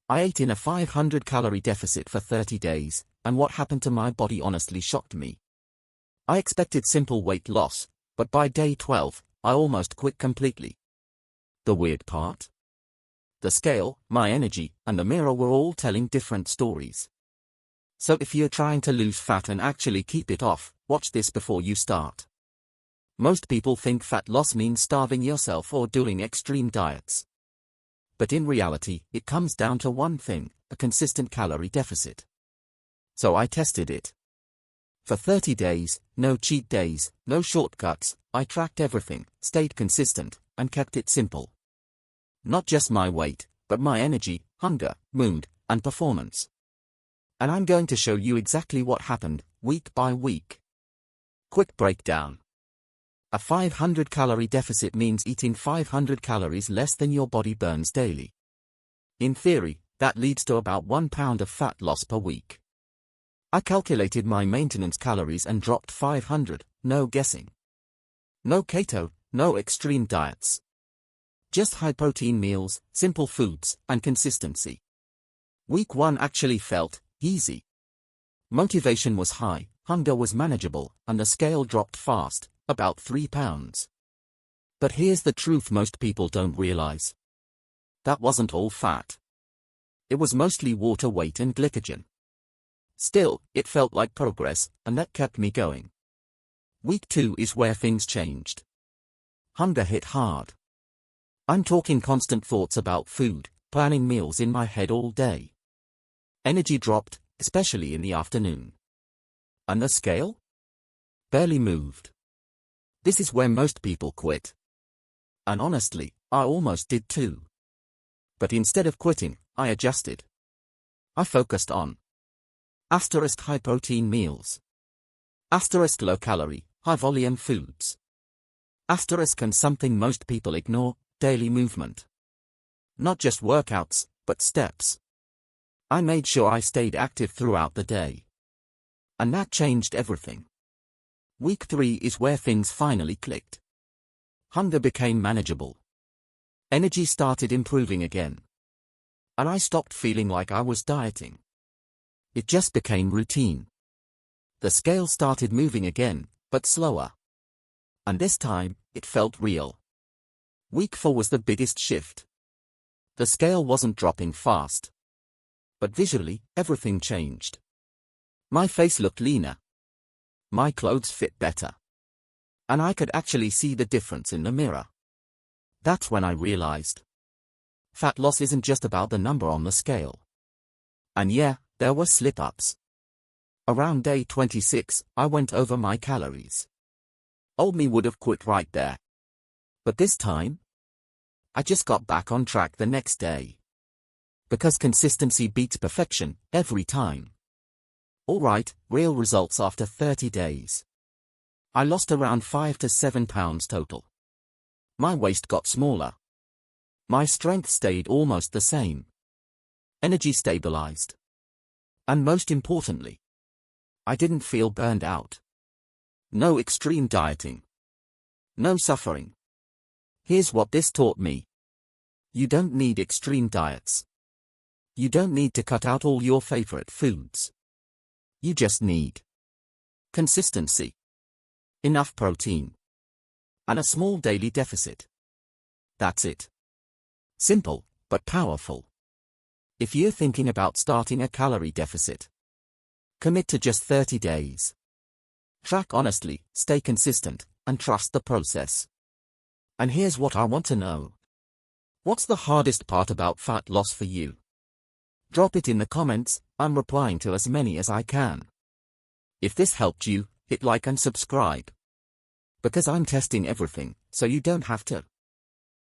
I ate in a 500-calorie deficit for 30 days, and what happened to my body honestly shocked me. I expected simple weight loss, but by day 12, I almost quit completely. The weird part? The scale, my energy, and the mirror were all telling different stories. So if you're trying to lose fat and actually keep it off, watch this before you start. Most people think fat loss means starving yourself or doing extreme diets. But in reality, it comes down to one thing: a consistent calorie deficit. So I tested it. For 30 days, no cheat days, no shortcuts, I tracked everything, stayed consistent, and kept it simple. Not just my weight, but my energy, hunger, mood, and performance. And I'm going to show you exactly what happened, week by week. Quick breakdown. A 500-calorie deficit means eating 500 calories less than your body burns daily. In theory, that leads to about 1 pound of fat loss per week. I calculated my maintenance calories and dropped 500, no guessing. No keto, no extreme diets. Just high-protein meals, simple foods, and consistency. Week 1 actually felt easy. Motivation was high, hunger was manageable, and the scale dropped fast, about 3 pounds. But here's the truth most people don't realize. That wasn't all fat. It was mostly water weight and glycogen. Still, it felt like progress, and that kept me going. Week 2 is where things changed. Hunger hit hard. I'm talking constant thoughts about food, planning meals in my head all day. Energy dropped, especially in the afternoon. And the scale? Barely moved. This is where most people quit. And honestly, I almost did too. But instead of quitting, I adjusted. I focused on * high protein meals. * low calorie, high volume foods. * and something most people ignore, daily movement. Not just workouts, but steps. I made sure I stayed active throughout the day. And that changed everything. Week 3 is where things finally clicked. Hunger became manageable. Energy started improving again. And I stopped feeling like I was dieting. It just became routine. The scale started moving again, but slower. And this time, it felt real. Week 4 was the biggest shift. The scale wasn't dropping fast. But visually, everything changed. My face looked leaner. My clothes fit better. And I could actually see the difference in the mirror. That's when I realized. Fat loss isn't just about the number on the scale. And yeah, there were slip-ups. Around day 26, I went over my calories. Old me would have quit right there. But this time, I just got back on track the next day. Because consistency beats perfection, every time. Alright, real results after 30 days. I lost around 5 to 7 pounds total. My waist got smaller. My strength stayed almost the same. Energy stabilized. And most importantly, I didn't feel burned out. No extreme dieting. No suffering. Here's what this taught me. You don't need extreme diets. You don't need to cut out all your favorite foods. You just need consistency, enough protein, and a small daily deficit. That's it. Simple, but powerful. If you're thinking about starting a calorie deficit, commit to just 30 days. Track honestly, stay consistent, and trust the process. And here's what I want to know. What's the hardest part about fat loss for you? Drop it in the comments, I'm replying to as many as I can. If this helped you, hit like and subscribe. Because I'm testing everything, so you don't have to.